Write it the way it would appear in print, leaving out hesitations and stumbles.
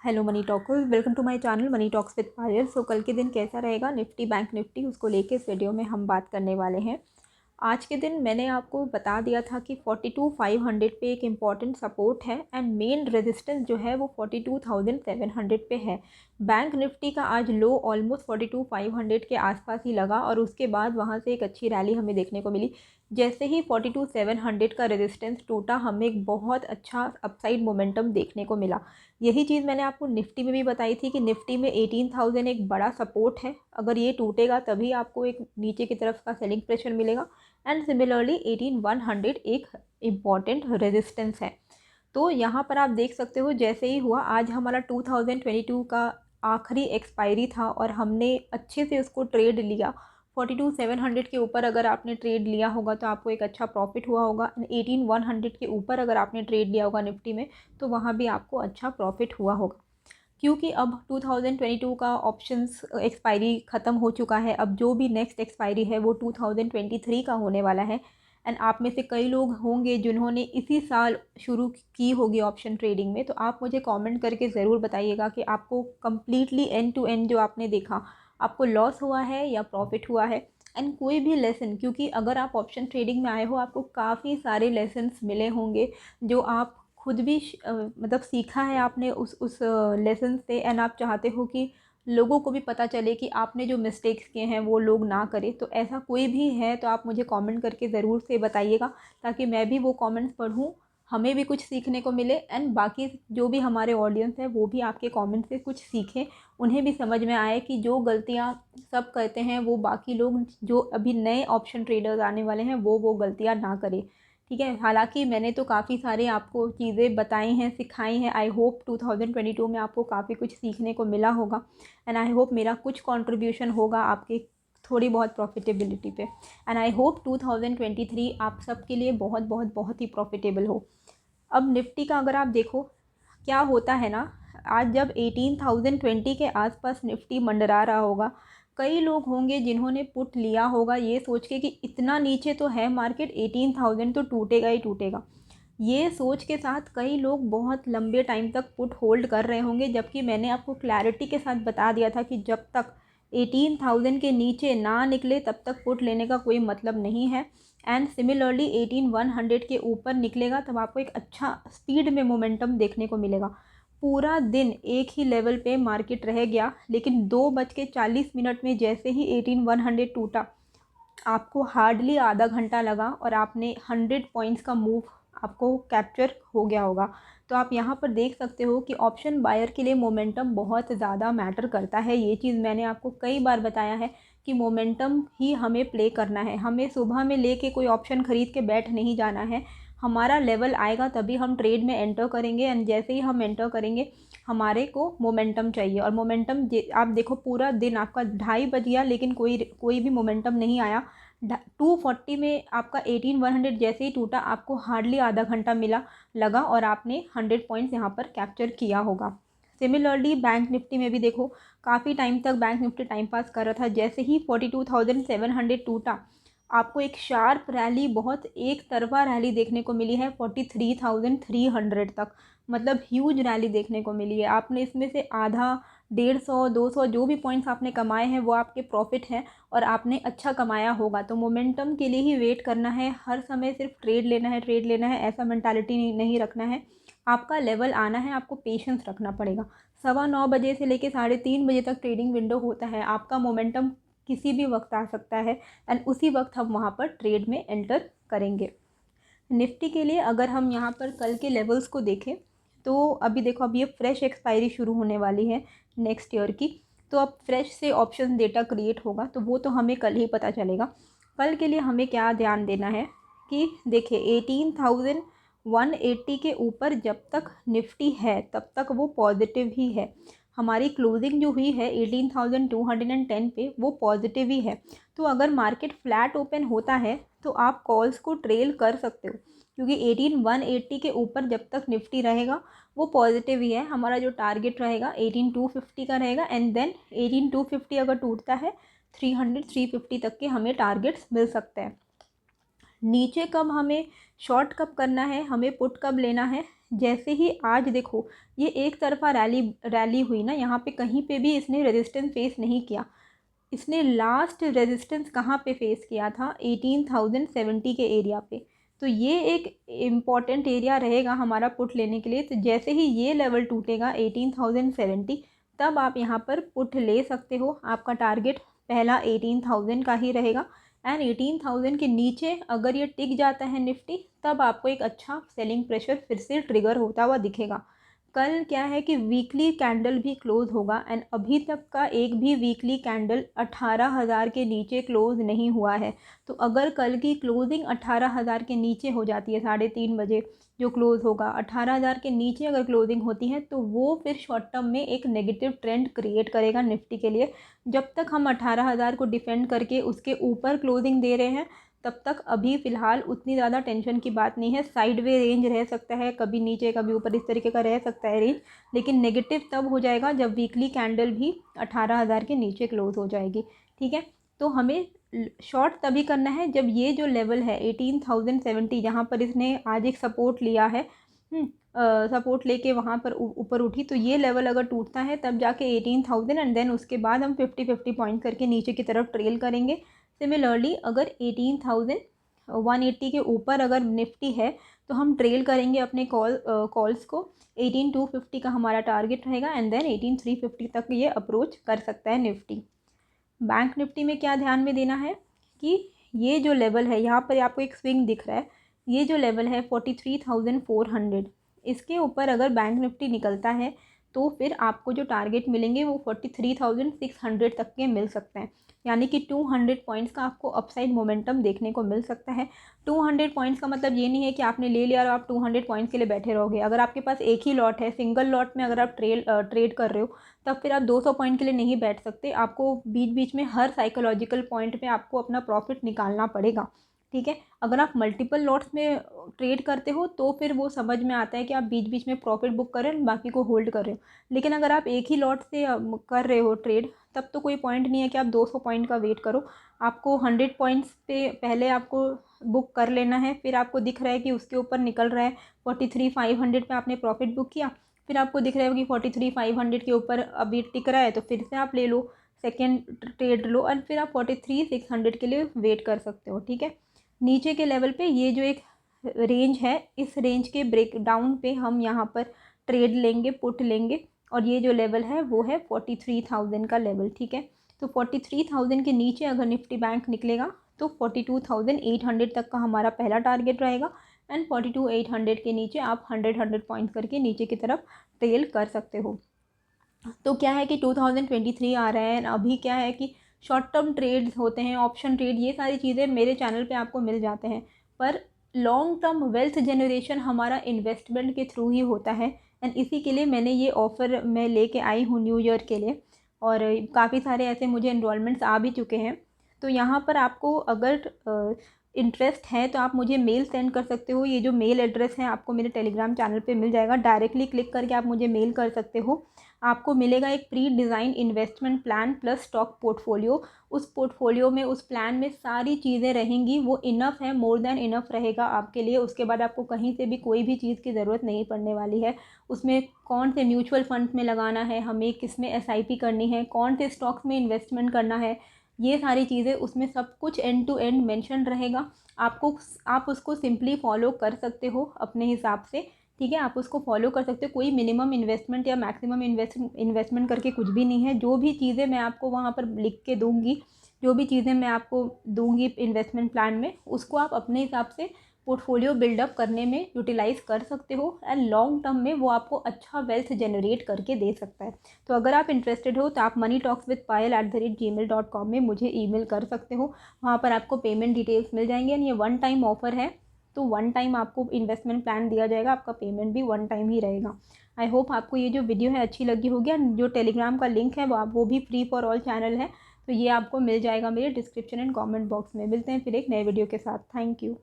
Hello money talkers, welcome to my channel money talks with Payal. So कल के दिन कैसा रहेगा निफ्टी बैंक निफ्टी, उसको लेके इस वीडियो में हम बात करने वाले हैं। आज के दिन मैंने आपको बता दिया था कि 42,500 पे एक इम्पॉर्टेंट सपोर्ट है एंड मेन रेजिस्टेंस जो है वो 42,700 पे है। बैंक निफ्टी का आज लो ऑलमोस्ट 42,500 के आसपास ही लगा और उसके बाद वहाँ से एक अच्छी रैली हमें देखने को मिली। जैसे ही 42,700 का रेजिस्टेंस टूटा, हमें एक बहुत अच्छा अपसाइड मोमेंटम देखने को मिला। यही चीज़ मैंने आपको निफ्टी में भी बताई थी कि निफ्टी में 18,000 एक बड़ा सपोर्ट है। अगर ये टूटेगा तभी आपको एक नीचे की तरफ का सेलिंग प्रेशर मिलेगा एंड सिमिलरली 18,100 एक इम्पॉर्टेंट रेजिस्टेंस है। तो यहाँ पर आप देख सकते हो, जैसे ही हुआ आज हमारा 2022 का आखिरी एक्सपायरी था और हमने अच्छे से उसको ट्रेड लिया। 42,700 के ऊपर अगर आपने ट्रेड लिया होगा तो आपको एक अच्छा प्रॉफिट हुआ होगा। 18,100 के ऊपर अगर आपने ट्रेड लिया होगा निफ्टी में तो वहाँ भी आपको अच्छा प्रॉफिट हुआ होगा, क्योंकि अब 2022 का ऑप्शंस एक्सपायरी ख़त्म हो चुका है। अब जो भी नेक्स्ट एक्सपायरी है वो 2023 का होने वाला है। एंड आप में से कई लोग होंगे जिन्होंने इसी साल शुरू की होगी ऑप्शन ट्रेडिंग में, तो आप मुझे कमेंट करके ज़रूर बताइएगा कि आपको कम्प्लीटली एंड टू एंड जो आपने देखा, आपको लॉस हुआ है या प्रॉफिट हुआ है। एंड कोई भी लेसन, क्योंकि अगर आप ऑप्शन ट्रेडिंग में आए हो आपको काफ़ी सारे लेसन्स मिले होंगे जो आप खुद भी मतलब सीखा है आपने उस लेसन से। एंड आप चाहते हो कि लोगों को भी पता चले कि आपने जो मिस्टेक्स किए हैं वो लोग ना करें। तो ऐसा कोई भी है तो आप मुझे कमेंट करके ज़रूर से बताइएगा, ताकि मैं भी वो कमेंट्स पढूं, हमें भी कुछ सीखने को मिले एंड बाकी जो भी हमारे ऑडियंस है वो भी आपके कमेंट से कुछ सीखें, उन्हें भी समझ में आए कि जो गलतियां सब करते हैं वो बाकी लोग जो अभी नए ऑप्शन ट्रेडर्स आने वाले हैं वो गलतियां ना करें। ठीक है, हालांकि मैंने तो काफ़ी सारे आपको चीज़ें बताई हैं, सिखाई हैं। आई होप 2022 में आपको काफ़ी कुछ सीखने को मिला होगा एंड आई होप मेरा कुछ कंट्रीब्यूशन होगा आपके थोड़ी बहुत प्रॉफिटेबिलिटी पे। एंड आई होप 2023 आप सबके लिए बहुत बहुत बहुत ही प्रॉफिटेबल हो। अब निफ्टी का अगर आप देखो क्या होता है ना, आज जब 18,020 के आसपास निफ्टी मंडरा रहा होगा, कई लोग होंगे जिन्होंने पुट लिया होगा ये सोच के कि इतना नीचे तो है मार्केट, 18,000 तो टूटेगा ही टूटेगा। ये सोच के साथ कई लोग बहुत लंबे टाइम तक पुट होल्ड कर रहे होंगे, जबकि मैंने आपको क्लैरिटी के साथ बता दिया था कि जब तक 18,000 के नीचे ना निकले तब तक पुट लेने का कोई मतलब नहीं है। एंड सिमिलरली 18,100 के ऊपर निकलेगा तब आपको एक अच्छा स्पीड में मोमेंटम देखने को मिलेगा। पूरा दिन एक ही लेवल पे मार्केट रह गया, लेकिन 2:40 में जैसे ही 18,100 टूटा, आपको हार्डली आधा घंटा लगा और आपने 100 पॉइंट्स का मूव आपको कैप्चर हो गया होगा। तो आप यहाँ पर देख सकते हो कि ऑप्शन बायर के लिए मोमेंटम बहुत ज़्यादा मैटर करता है। ये चीज़ मैंने आपको कई बार बताया है कि मोमेंटम ही हमें प्ले करना है। हमें सुबह में लेके कोई ऑप्शन ख़रीद के बैठ नहीं जाना है। हमारा लेवल आएगा तभी हम ट्रेड में एंटर करेंगे एंड जैसे ही हम एंटर करेंगे हमारे को मोमेंटम चाहिए। और मोमेंटम आप देखो, पूरा दिन आपका 2:30 बज गया लेकिन कोई भी मोमेंटम नहीं आया। 240 में आपका 18,100 जैसे ही टूटा, आपको हार्डली आधा घंटा मिला लगा और आपने 100 पॉइंट्स यहाँ पर कैप्चर किया होगा। सिमिलरली बैंक निफ्टी में भी देखो, काफ़ी टाइम तक बैंक निफ्टी टाइम पास कर रहा था। जैसे ही 42,700 टूटा, आपको एक शार्प रैली, बहुत एक तरफा रैली देखने को मिली है 43,300 तक। मतलब ह्यूज रैली देखने को मिली है। आपने इसमें से आधा, 150, 200 जो भी पॉइंट्स आपने कमाए हैं वो आपके प्रॉफिट हैं और आपने अच्छा कमाया होगा। तो मोमेंटम के लिए ही वेट करना है, हर समय सिर्फ ट्रेड लेना है ऐसा मेंटालिटी नहीं रखना है। आपका लेवल आना है, आपको पेशेंस रखना पड़ेगा। 9:15 बजे से लेकर 3:30 बजे तक ट्रेडिंग विंडो होता है। आपका मोमेंटम किसी भी वक्त आ सकता है एंड उसी वक्त हम वहाँ पर ट्रेड में एंटर करेंगे। निफ्टी के लिए अगर हम यहाँ पर कल के लेवल्स को देखें तो अभी देखो, अभी ये फ्रेश एक्सपायरी शुरू होने वाली है नेक्स्ट ईयर की। तो अब फ्रेश से ऑप्शन डेटा क्रिएट होगा तो वो तो हमें कल ही पता चलेगा। कल के लिए हमें क्या ध्यान देना है कि देखिए 18,180 के ऊपर जब तक निफ्टी है तब तक वो पॉजिटिव ही है। हमारी क्लोजिंग जो हुई है 18,210 पे वो पॉजिटिव ही है। तो अगर मार्केट फ्लैट ओपन होता है तो आप कॉल्स को ट्रेल कर सकते हो, क्योंकि 18,180 के ऊपर जब तक निफ्टी रहेगा वो पॉजिटिव ही है। हमारा जो टारगेट रहेगा 18,250 का रहेगा एंड देन 18,250 अगर टूटता है 300 350 तक के हमें टारगेट्स मिल सकते हैं। नीचे कब हमें शॉर्ट कब करना है, हमें पुट कब लेना है। जैसे ही आज देखो ये एक तरफा रैली हुई ना, यहाँ पे कहीं पे भी इसने रेजिस्टेंस फेस नहीं किया। इसने लास्ट रेजिस्टेंस कहाँ पे फेस किया था, 18,070 के एरिया पे। तो ये एक इम्पॉर्टेंट एरिया रहेगा हमारा पुट लेने के लिए। तो जैसे ही ये लेवल टूटेगा 18,070, तब आप यहाँ पर पुट ले सकते हो। आपका टारगेट पहला 18,000 का ही रहेगा एंड 18,000 के नीचे अगर ये टिक जाता है निफ्टी, तब आपको एक अच्छा सेलिंग प्रेशर फिर से ट्रिगर होता हुआ दिखेगा। कल क्या है कि वीकली कैंडल भी क्लोज़ होगा एंड अभी तक का एक भी वीकली कैंडल 18,000 के नीचे क्लोज़ नहीं हुआ है। तो अगर कल की क्लोजिंग 18,000 के नीचे हो जाती है, 3:30 बजे जो क्लोज़ होगा 18,000 के नीचे अगर क्लोजिंग होती है, तो वो फिर शॉर्ट टर्म में एक नेगेटिव ट्रेंड क्रिएट करेगा निफ्टी के लिए। जब तक हम 18,000 को डिफेंड करके उसके ऊपर क्लोजिंग दे रहे हैं, तब तक अभी फ़िलहाल उतनी ज़्यादा टेंशन की बात नहीं है। साइडवे रेंज रह सकता है, कभी नीचे कभी ऊपर, इस तरीके का रह सकता है रेंज, लेकिन नेगेटिव तब हो जाएगा जब वीकली कैंडल भी 18,000 के नीचे क्लोज़ हो जाएगी। ठीक है, तो हमें शॉर्ट तभी करना है जब ये जो लेवल है 18,070, जहाँ पर इसने आज एक सपोर्ट लिया है, सपोर्ट लेके वहाँ पर ऊपर उठी, तो ये लेवल अगर टूटता है तब जाके 18,000 एंड देन उसके बाद हम 50-50 पॉइंट करके नीचे की तरफ ट्रेल करेंगे। सिमिलरली अगर 18,180 के ऊपर अगर निफ्टी है, तो हम ट्रेल करेंगे अपने कॉल्स को। 18,250 का हमारा टारगेट रहेगा एंड देन 18,350 तक ये अप्रोच कर सकता है निफ्टी। बैंक निफ्टी में क्या ध्यान में देना है कि ये जो लेवल है, यहाँ पर आपको एक स्विंग दिख रहा है, ये जो लेवल है 43,400, इसके ऊपर अगर बैंक निफ्टी निकलता है तो फिर आपको जो टारगेट मिलेंगे वो 43,600 तक के मिल सकते हैं। यानी कि 200 पॉइंट्स का आपको अपसाइड मोमेंटम देखने को मिल सकता है। 200 पॉइंट्स का मतलब ये नहीं है कि आपने ले लिया और आप 200 पॉइंट्स के लिए बैठे रहोगे। अगर आपके पास एक ही लॉट है, सिंगल लॉट में अगर आप ट्रेड कर रहे हो, तब फिर आप 200 पॉइंट के लिए नहीं बैठ सकते। आपको बीच बीच में हर साइकोलॉजिकल पॉइंट पे आपको अपना प्रॉफिट निकालना पड़ेगा। ठीक है, अगर आप मल्टीपल लॉट्स में ट्रेड करते हो तो फिर वो समझ में आता है कि आप बीच बीच में प्रॉफिट बुक कर रहे हो, बाकी को होल्ड कर रहे हो। लेकिन अगर आप एक ही लॉट से कर रहे हो ट्रेड, तब तो कोई पॉइंट नहीं है कि आप 200 पॉइंट का वेट करो। आपको 100 पॉइंट्स पे पहले आपको बुक कर लेना है। फिर आपको दिख रहा है कि उसके ऊपर निकल रहा है 43,500 पे आपने प्रॉफिट बुक किया, फिर आपको दिख रहा है कि 43,500 के ऊपर अभी टिक रहा है, तो फिर से आप ले लो, सेकेंड ट्रेड लो और फिर आप 43,600 के लिए वेट कर सकते हो। ठीक है, नीचे के लेवल पे ये जो एक रेंज है, इस रेंज के ब्रेक डाउन पे हम यहाँ पर ट्रेड लेंगे, पुट लेंगे, और ये जो लेवल है वो है 43,000 का लेवल। ठीक है, तो 43,000 के नीचे अगर निफ्टी बैंक निकलेगा तो 42,800 तक का हमारा पहला टारगेट रहेगा एंड 42,800 के नीचे आप 100 पॉइंट्स करके नीचे की तरफ ट्रेल कर सकते हो। तो क्या है कि 2023 आ रहा है, अभी क्या है कि शॉर्ट टर्म ट्रेड्स होते हैं, ऑप्शन ट्रेड, ये सारी चीज़ें मेरे चैनल पे आपको मिल जाते हैं। पर लॉन्ग टर्म वेल्थ जनरेशन हमारा इन्वेस्टमेंट के थ्रू ही होता है एंड इसी के लिए मैंने ये ऑफ़र मैं लेके आई हूँ न्यू ईयर के लिए, और काफ़ी सारे ऐसे मुझे इनरोलमेंट्स आ भी चुके हैं। तो यहाँ पर आपको अगर इंटरेस्ट है तो आप मुझे मेल सेंड कर सकते हो। ये जो मेल एड्रेस है आपको मेरे टेलीग्राम चैनल पे मिल जाएगा, डायरेक्टली क्लिक करके आप मुझे मेल कर सकते हो। आपको मिलेगा एक pre design investment plan plus stock portfolio. उस पोर्टफोलियो में, उस प्लान में सारी चीज़ें रहेंगी, वो इनफ है, मोर देन इनफ रहेगा आपके लिए। उसके बाद आपको कहीं से भी कोई भी चीज़ की ज़रूरत नहीं पड़ने वाली है। उसमें कौन से म्यूचुअल फंड में लगाना है हमें, किस में SIP करनी है, कौन से स्टॉक्स में इन्वेस्टमेंट करना है, ये सारी चीज़ें उसमें सब कुछ एंड टू एंड मेंशन रहेगा। आप उसको सिंपली फॉलो कर सकते हो अपने हिसाब से। ठीक है, आप उसको फॉलो कर सकते हो। कोई मिनिमम इन्वेस्टमेंट या मैक्सिमम इन्वेस्टमेंट करके कुछ भी नहीं है। जो भी चीज़ें मैं आपको वहाँ पर लिख के दूँगी, जो भी चीज़ें मैं आपको दूँगी इन्वेस्टमेंट प्लान में, उसको आप अपने हिसाब से पोर्टफोलियो बिल्डअप करने में यूटिलाइज़ कर सकते हो एंड लॉन्ग टर्म में वो आपको अच्छा वेल्थ जनरेट करके दे सकता है। तो अगर आप इंटरेस्टेड हो तो आप moneytalkswithpayal@gmail.com में मुझे ईमेल कर सकते हो। वहाँ पर आपको पेमेंट डिटेल्स मिल जाएंगे एंड ये वन टाइम ऑफ़र है, तो वन टाइम आपको इन्वेस्टमेंट प्लान दिया जाएगा, आपका पेमेंट भी वन टाइम ही रहेगा। आई होप आपको ये जो वीडियो है अच्छी लगी होगी। एंड जो टेलीग्राम का लिंक है वो भी फ्री फॉर ऑल चैनल है, तो ये आपको मिल जाएगा मेरे डिस्क्रिप्शन एंड कमेंट बॉक्स में। मिलते हैं फिर एक नए वीडियो के साथ। Thank you.